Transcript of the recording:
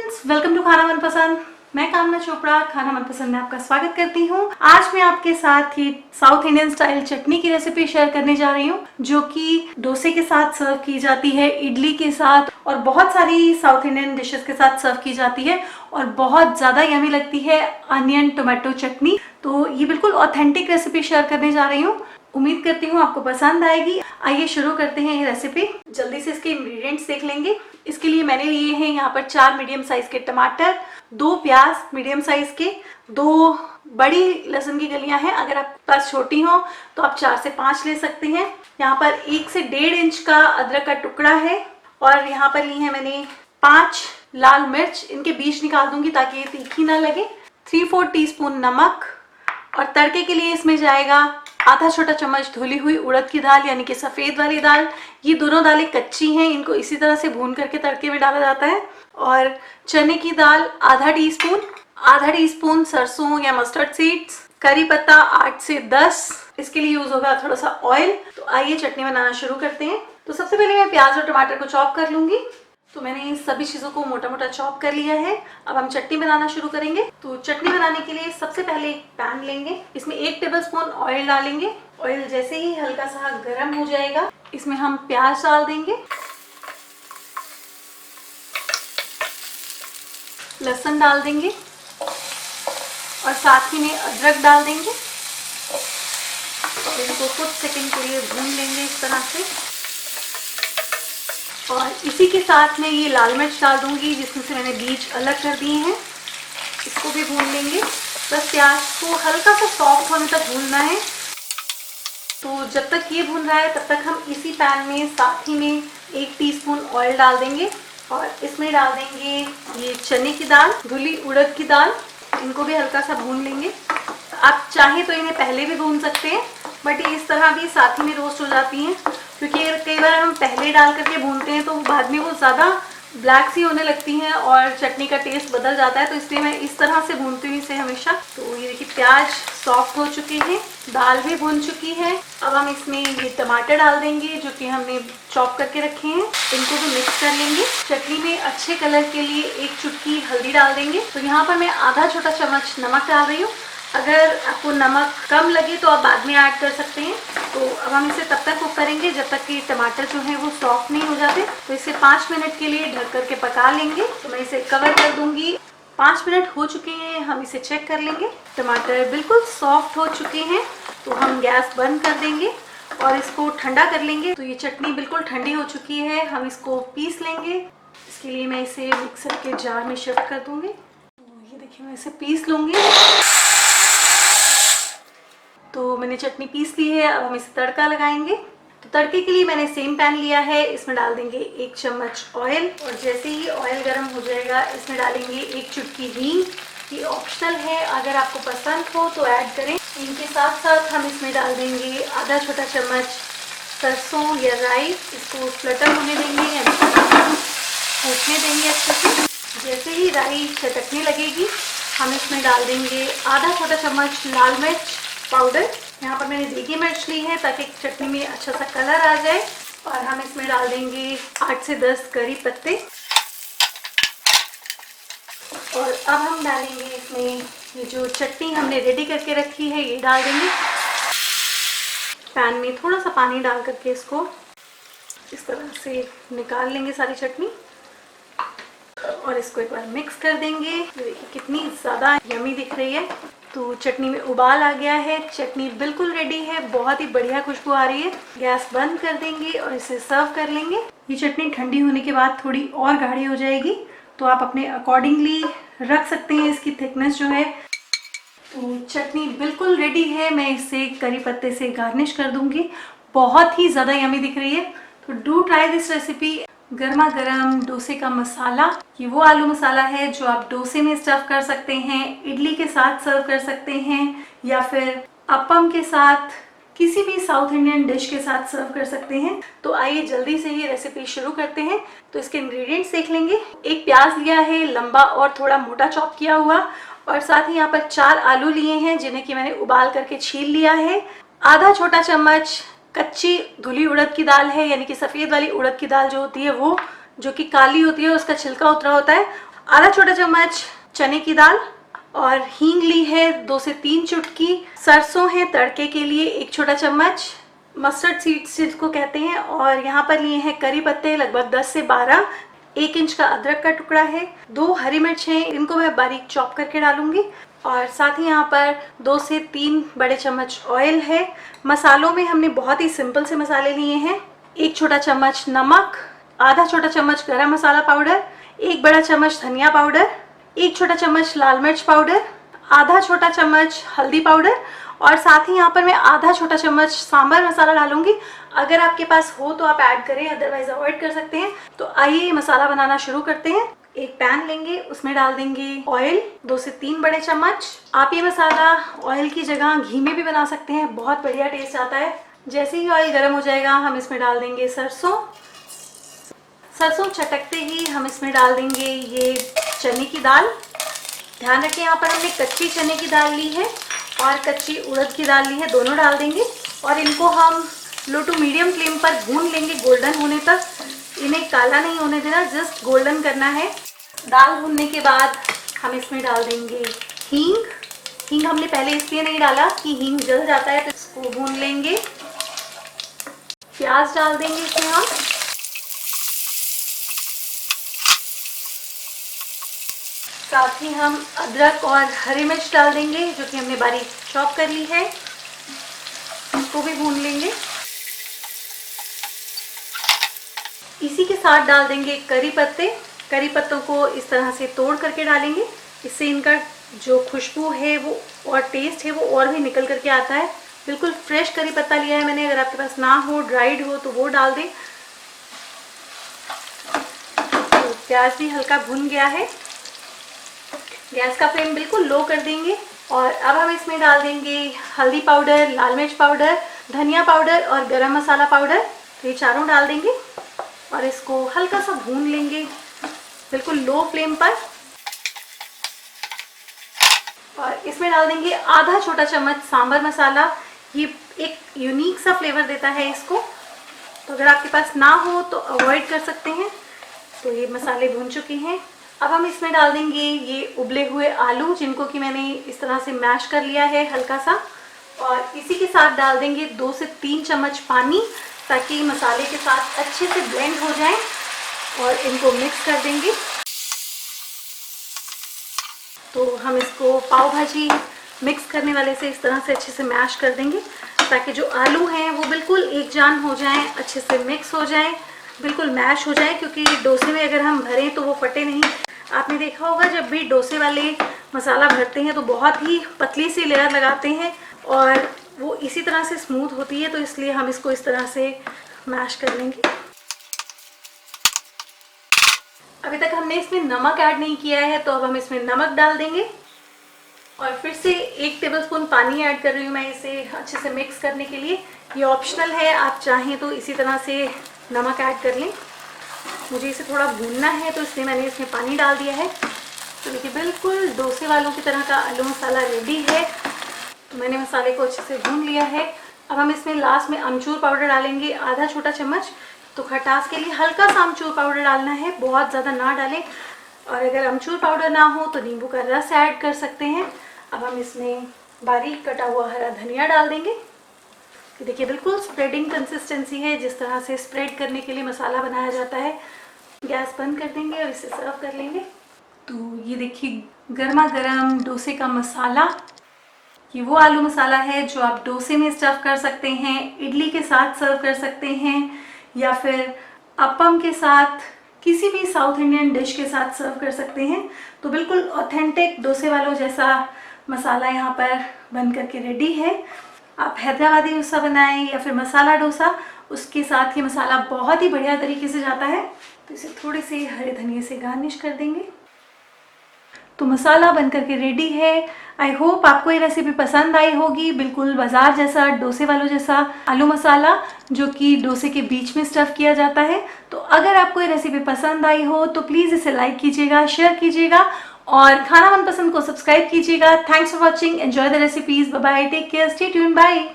Friends, welcome to खाना मनपसंद। मैं कामना चोपड़ा खाना मनपसंद में आपका स्वागत करती हूँ। आज मैं आपके साथ ही साउथ इंडियन स्टाइल चटनी की रेसिपी शेयर करने जा रही हूँ, जो कि डोसे के साथ सर्व की जाती है, इडली के साथ और बहुत सारी साउथ इंडियन डिशेस के साथ सर्व की जाती है और बहुत ज्यादा यमी लगती है अनियन टोमेटो चटनी। तो ये बिल्कुल ऑथेंटिक रेसिपी शेयर करने जा रही हूँ। उम्मीद करती हूँ आपको पसंद आएगी। आइए शुरू करते हैं ये रेसिपी। जल्दी से इसके इंग्रेडिएंट्स देख लेंगे। इसके लिए मैंने लिए हैं यहाँ पर 4 मीडियम साइज के टमाटर, 2 प्याज मीडियम साइज के, 2 बड़ी लहसुन की कलियां हैं। अगर आपके पास छोटी हो तो आप 4 से 5 ले सकते हैं। यहाँ पर 1 से 1.5 इंच का अदरक का टुकड़ा है और यहाँ पर ली है मैंने 5 लाल मिर्च। इनके बीज निकाल दूंगी ताकि ये तीखी ना लगे। 3/4 टीस्पून नमक और तड़के के लिए इसमें जाएगा आधा छोटा चम्मच धुली हुई उड़द की दाल, यानी कि सफेद वाली दाल। ये दोनों दालें कच्ची हैं, इनको इसी तरह से भून करके तड़के में डाला जाता है। और चने की दाल आधा टीस्पून सरसों या मस्टर्ड सीड्स, करी पत्ता 8 से 10। इसके लिए यूज होगा थोड़ा सा ऑयल। तो आइए चटनी बनाना शुरू करते हैं। तो सबसे पहले मैं प्याज और टमाटर को चॉप कर लूंगी। तो मैंने इन सभी चीज़ों को मोटा मोटा चॉप कर लिया है। अब हम चटनी बनाना शुरू करेंगे। तो चटनी बनाने के लिए सबसे पहले एक पैन लेंगे, इसमें 1 टेबलस्पून ऑयल डालेंगे। ऑयल जैसे ही हल्का सा गर्म हो जाएगा, इसमें हम प्याज डाल देंगे, लहसुन डाल देंगे और साथ ही में अदरक डाल देंगे और इनको कुछ सेकंड के लिए भून लेंगे इस तरह से। और इसी के साथ में ये लाल मिर्च डाल दूंगी, जिसमें से मैंने बीज अलग कर दिए हैं। इसको भी भून लेंगे। बस प्याज को हल्का सा सॉफ्ट होने तक भूनना है। तो जब तक ये भून रहा है तब तक हम इसी पैन में साथ ही में 1 टीस्पून ऑयल डाल देंगे और इसमें डाल देंगे ये चने की दाल, धुली उड़द की दाल। इनको भी हल्का सा भून लेंगे। आप चाहें तो इन्हें पहले भी भून सकते हैं, बट ये इस तरह भी साथ ही में रोस्ट हो जाती हैं, क्योंकि कई बार हम पहले डाल करके भूनते हैं तो बाद में वो ज़्यादा ब्लैक सी होने लगती हैं और चटनी का टेस्ट बदल जाता है। तो इसलिए मैं इस तरह से भूनती हूँ इसे हमेशा। तो ये देखिए प्याज सॉफ्ट हो चुके हैं, दाल भी भून चुकी है। अब हम इसमें ये टमाटर डाल देंगे जो कि हमने चॉप करके रखे हैं। इनको भी मिक्स कर लेंगे। चटनी में अच्छे कलर के लिए 1 चुटकी हल्दी डाल देंगे। तो यहाँ पर मैं आधा छोटा चम्मच नमक डाल रही हूँ। अगर आपको नमक कम लगे तो आप बाद में ऐड कर सकते हैं। तो अब हम इसे तब तक कुक करेंगे जब तक कि टमाटर जो है वो सॉफ्ट नहीं हो जाते। तो इसे 5 मिनट के लिए ढक करके पका लेंगे। तो मैं इसे कवर कर दूंगी। 5 मिनट हो चुके हैं, हम इसे चेक कर लेंगे। टमाटर बिल्कुल सॉफ्ट हो चुके हैं। तो हम गैस बंद कर देंगे और इसको ठंडा कर लेंगे। तो ये चटनी बिल्कुल ठंडी हो चुकी है, हम इसको पीस लेंगे। इसके लिए मैं इसे मिक्सर के जार में शिफ्ट कर दूंगी। तो ये देखिए मैं इसे पीस लूंगी। तो मैंने चटनी पीस ली है। अब हम इसे तड़का लगाएंगे। तो तड़के के लिए मैंने सेम पैन लिया है। इसमें डाल देंगे 1 चम्मच ऑयल और जैसे ही ऑयल गर्म हो जाएगा इसमें डालेंगे 1 चुटकी हींग। ये ऑप्शनल है, अगर आपको पसंद हो तो ऐड करें। इनके साथ साथ हम इसमें डाल देंगे आधा छोटा चम्मच सरसों या राई। इसको फ्लटर होने देंगे यानी फूटने देंगे अच्छे से। जैसे ही राई चटकने लगेगी हम इसमें डाल देंगे आधा छोटा चम्मच लाल मिर्च पाउडर। यहाँ पर मैंने देगी मिर्च ली है ताकि चटनी में अच्छा सा कलर आ जाए। और हम इसमें डाल देंगे 8 से 10 करी पत्ते। और अब हम डालेंगे इसमें ये जो चटनी हमने रेडी करके रखी है, ये डाल देंगे। पैन में थोड़ा सा पानी डाल करके इसको इस तरह से निकाल लेंगे सारी चटनी और इसको एक बार मिक्स कर देंगे। देखिए कितनी ज़्यादा यमी दिख रही है। तो चटनी में उबाल आ गया है, चटनी बिल्कुल रेडी है, बहुत ही बढ़िया खुशबू आ रही है। गैस बंद कर देंगे और इसे सर्व कर लेंगे। ये चटनी ठंडी होने के बाद थोड़ी और गाढ़ी हो जाएगी, तो आप अपने अकॉर्डिंगली रख सकते हैं इसकी थिकनेस जो है। तो चटनी बिल्कुल रेडी है। मैं इसे करी पत्ते से गार्निश कर दूंगी। बहुत ही ज़्यादा यमी दिख रही है। तो डू ट्राई दिस रेसिपी। गर्मा गर्म डोसे का मसाला, ये वो आलू मसाला है जो आप डोसे में स्टफ कर सकते हैं, इडली के साथ सर्व कर सकते हैं या फिर अप्पम के साथ, किसी भी साउथ इंडियन डिश के साथ सर्व कर सकते हैं। तो आइए जल्दी से ये रेसिपी शुरू करते हैं। तो इसके इंग्रेडिएंट्स देख लेंगे। 1 प्याज लिया है लंबा और थोड़ा मोटा चॉप किया हुआ, और साथ ही यहाँ पर 4 आलू लिए हैं जिन्हें कि मैंने उबाल करके छील लिया है। आधा छोटा चम्मच कच्ची धुली उड़द की दाल है, यानी कि सफ़ेद वाली उड़द की दाल जो होती है वो, जो कि काली होती है, उसका छिलका उतरा होता है। आधा छोटा चम्मच चने की दाल और हींग ली है 2 से 3 चुटकी। सरसों है तड़के के लिए 1 छोटा चम्मच, मस्टर्ड सीड्स जिसको कहते हैं। और यहाँ पर लिए हैं करी पत्ते लगभग 10 से 12, 1 इंच का अदरक का टुकड़ा है, 2 हरी मिर्च हैं, इनको मैं बारीक चॉप करके डालूंगी। और साथ ही यहाँ पर 2 से 3 बड़े चम्मच ऑयल है। मसालों में हमने बहुत ही सिंपल से मसाले लिए हैं। 1 छोटा चम्मच नमक, आधा छोटा चम्मच गरम मसाला पाउडर, 1 बड़ा चम्मच धनिया पाउडर, 1 छोटा चम्मच लाल मिर्च पाउडर, आधा छोटा चम्मच हल्दी पाउडर और साथ ही यहाँ पर मैं आधा छोटा चम्मच सांभर मसाला डालूंगी। अगर आपके पास हो तो आप ऐड करें, अदरवाइज अवॉइड कर सकते हैं। तो आइए मसाला बनाना शुरू करते हैं। एक पैन लेंगे, उसमें डाल देंगे ऑयल 2 से 3 बड़े चम्मच। आप ये मसाला ऑयल की जगह घी में भी बना सकते हैं, बहुत बढ़िया टेस्ट आता है। जैसे ही ऑयल गर्म हो जाएगा हम इसमें डाल देंगे सरसों। सरसों चटकते ही हम इसमें डाल देंगे ये चने की दाल। ध्यान रखें यहाँ पर हमने कच्ची चने की दाल ली है और कच्ची उड़द की दाल ली है, दोनों डाल देंगे और इनको हम लो टू मीडियम फ्लेम पर भून लेंगे गोल्डन होने तक। इन्हें काला नहीं होने देना, जस्ट गोल्डन करना है। दाल भूनने के बाद हम इसमें डाल देंगे हींग। हींग हमने पहले इसलिए नहीं डाला कि हींग जल जाता है, तो इसको भून लेंगे। प्याज डाल देंगे इसमें हम। साथ ही हम अदरक और हरी मिर्च डाल देंगे जो कि हमने बारीक चॉप कर ली है, इसको भी भून लेंगे। इसी के साथ डाल देंगे करी पत्ते। करी पत्तों को इस तरह से तोड़ करके डालेंगे, इससे इनका जो खुशबू है वो और टेस्ट है वो और भी निकल करके आता है। बिल्कुल फ्रेश करी पत्ता लिया है मैंने, अगर आपके पास ना हो, ड्राइड हो तो वो डाल दें। तो प्याज भी हल्का भुन गया है, गैस का फ्लेम बिल्कुल लो कर देंगे। और अब हम इसमें डाल देंगे हल्दी पाउडर, लाल मिर्च पाउडर, धनिया पाउडर और गरम मसाला पाउडर। तो ये चारों डाल देंगे और इसको हल्का सा भून लेंगे बिल्कुल लो फ्लेम पर। और इसमें डाल देंगे आधा छोटा चम्मच सांभर मसाला। ये एक यूनिक सा फ्लेवर देता है इसको, तो अगर आपके पास ना हो तो अवॉइड कर सकते हैं। तो ये मसाले भून चुके हैं। अब हम इसमें डाल देंगे ये उबले हुए आलू, जिनको कि मैंने इस तरह से मैश कर लिया है हल्का सा। और इसी के साथ डाल देंगे 2 से 3 चम्मच पानी, ताकि मसाले के साथ अच्छे से ब्लेंड हो जाएं। और इनको मिक्स कर देंगे। तो हम इसको पाव भाजी मिक्स करने वाले से इस तरह से अच्छे से मैश कर देंगे, ताकि जो आलू हैं वो बिल्कुल एक जान हो जाएं, अच्छे से मिक्स हो जाएं, बिल्कुल मैश हो जाए। क्योंकि डोसे में अगर हम भरें तो वो फटे नहीं। आपने देखा होगा जब भी डोसे वाले मसाला भरते हैं तो बहुत ही पतली सी लेयर लगाते हैं और वो इसी तरह से स्मूथ होती है, तो इसलिए हम इसको इस तरह से मैश कर लेंगे। अभी तक हमने इसमें नमक ऐड नहीं किया है, तो अब हम इसमें नमक डाल देंगे और फिर से 1 टेबलस्पून पानी ऐड कर रही हूँ मैं इसे अच्छे से मिक्स करने के लिए। ये ऑप्शनल है, आप चाहें तो इसी तरह से नमक ऐड कर लें। मुझे इसे थोड़ा भूनना है तो इसलिए मैंने इसमें पानी डाल दिया है। तो देखिए बिल्कुल डोसे वालों की तरह का आलू मसाला रेडी है। तो मैंने मसाले को अच्छे से भून लिया है। अब हम इसमें लास्ट में अमचूर पाउडर डालेंगे आधा छोटा चम्मच। तो खटास के लिए हल्का सा अमचूर पाउडर डालना है, बहुत ज़्यादा ना डालें। और अगर अमचूर पाउडर ना हो तो नींबू का रस ऐड कर सकते हैं। अब हम इसमें बारीक कटा हुआ हरा धनिया डाल देंगे। देखिए बिल्कुल स्प्रेडिंग कंसिस्टेंसी है, जिस तरह से स्प्रेड करने के लिए मसाला बनाया जाता है। गैस बंद कर देंगे और इसे सर्व कर लेंगे। तो ये देखिए गर्मा गर्म डोसे का मसाला। ये वो आलू मसाला है जो आप डोसे में स्टफ कर सकते हैं, इडली के साथ सर्व कर सकते हैं या फिर अप्पम के साथ, किसी भी साउथ इंडियन डिश के साथ सर्व कर सकते हैं। तो बिल्कुल ऑथेंटिक डोसे वालों जैसा मसाला यहाँ पर बन करके रेडी है। आप हैदराबादी डोसा बनाएं या फिर मसाला डोसा, उसके साथ ये मसाला बहुत ही बढ़िया तरीके से जाता है। तो इसे थोड़े से हरे धनिए से गार्निश कर देंगे। तो मसाला बन करके रेडी है। आई होप आपको ये रेसिपी पसंद आई होगी। बिल्कुल बाजार जैसा, डोसे वालों जैसा आलू मसाला जो कि डोसे के बीच में स्टफ़ किया जाता है। तो अगर आपको ये रेसिपी पसंद आई हो तो प्लीज़ इसे लाइक कीजिएगा, शेयर कीजिएगा और खाना मनपसंद को सब्सक्राइब कीजिएगा। Thanks for watching, enjoy the recipes, bye bye, take care, stay tuned, bye.